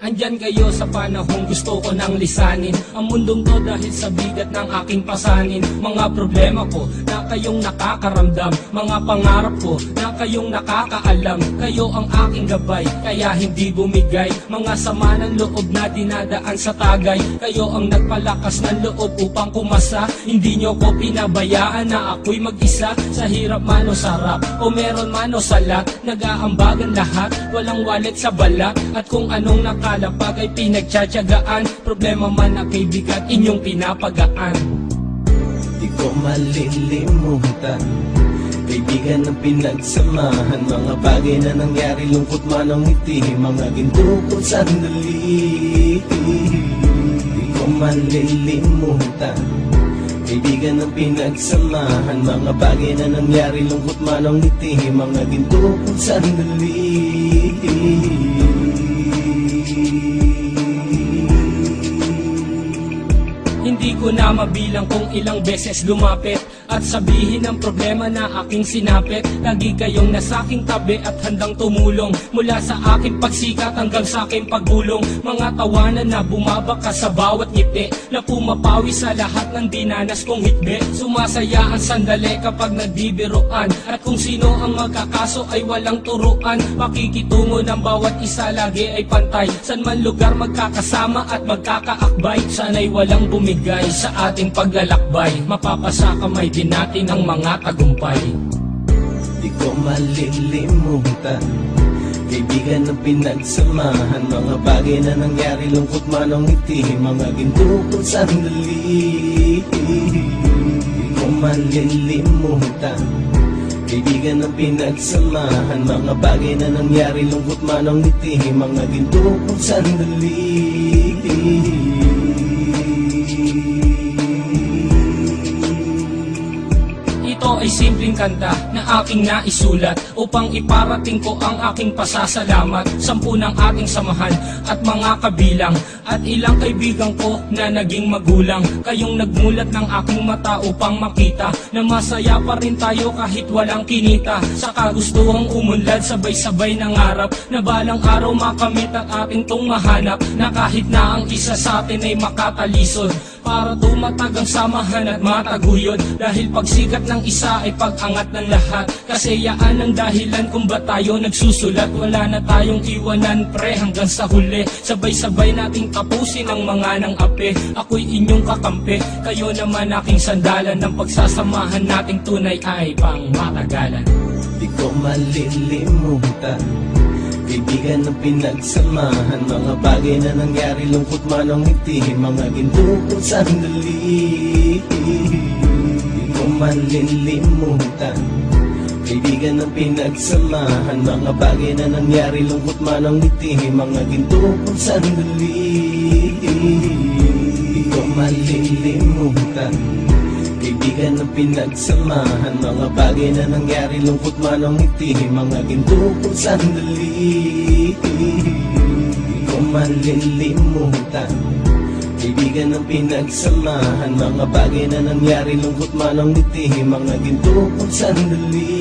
Andyan kayo sa panahong gusto ko nang lisanin ang mundong to dahil sa bigat ng aking pasanin. Mga problema ko na kayong nakakaramdam, mga pangarap ko na kayong nakakaalam. Kayo ang aking gabay, kaya hindi bumigay. Mga sama ng loob na dinadaan sa tagay, kayo ang nagpalakas ng loob upang kumasa. Hindi nyo ko pinabayaan na ako'y mag-isa. Sa hirap man o sarap, o meron man o salat, nag-aambagan lahat, walang wallet sa balat. At kung anong nakalapag ay pinagtsatsagaan, problema man na kaibigan, inyong pinapagaan. Di ko malilimutan, kaibigan ng pinagsamahan, mga bagay na nangyari, lungkot man ang ngiti, mga ginto kong sandali. Di ko malilimutan, kaibigan ng pinagsamahan, mga bagay na nangyari, lungkot man ang ngiti, mga ginto kong sandali. Hindi ko na mabilang kung ilang beses lumapit at sabihin ang problema na aking sinapit. Lagi kayong nasa aking tabi at handang tumulong, mula sa aking pagsikat hanggang sa aking paggulong. Mga tawanan na bumabaka sa bawat ngiti, na pumapawi sa lahat ng dinanas kong hitbe. Sumasaya ang sandali kapag nagbibiruan, at kung sino ang magkakaso ay walang turuan. Pakikitungo ng bawat isa lagi ay pantay, san man lugar magkakasama at magkakaakbay. Sana'y walang bumigay sa ating paglalakbay, mapapasa kamay din natin ang mga tagumpay. Di ko malilimutan, kaibigan ng pinagsamahan, mga bagay na nangyari, lungkot man ang ngiti, mga ginto kong sandali. Di ko malilimutan, kaibigan ng pinagsamahan, mga bagay na nangyari, lungkot man ang ngiti, mga ginto kong sandali. Ito ay simpleng kanta na aking naisulat upang iparating ko ang aking pasasalamat. 10 ng ating samahan at mga kabilang, at ilang kaibigan ko na naging magulang. Kayong nagmulat ng aking mata upang makita na masaya pa rin tayo kahit walang kinita. Sa kagustuhang umunlad, sabay-sabay nangarap na balang araw makamit at ating tong mahanap, na kahit na ang isa sa atin ay makatalisod, para tumatag ang samahan at mataguyod. Dahil pagsikat ng isa ay pag-angat ng lahat, kasayaan ang dahilan kung ba tayo nagsusulat. Wala na tayong iwanan pre hanggang sa huli, sabay-sabay nating tapusin ang mga nang ape. Ako'y inyong kakampi, kayo naman aking sandalan, ng pagsasamahan nating tunay ay pang matagalan. Di ko malilimutan, kaibigan ng pinagsamahan, mga bagay na nangyari, lungkot man ang ngiti, mga ginto kong sandali. Di ko malilimutan, kaibigan ng pinagsamahan, mga bagay na nangyari, lungkot man ang ngiti, mga ginto kong sandali. Di ko malilimutan, kaibigan ng pinagsamahan, mga bagay na nangyari, lungkot man ang ngiti, mga ginto kong sandali. Di ko malilimutan, kaibigan ng pinagsamahan, mga bagay na nangyari, lungkot man ang ngiti, mga ginto kong sandali.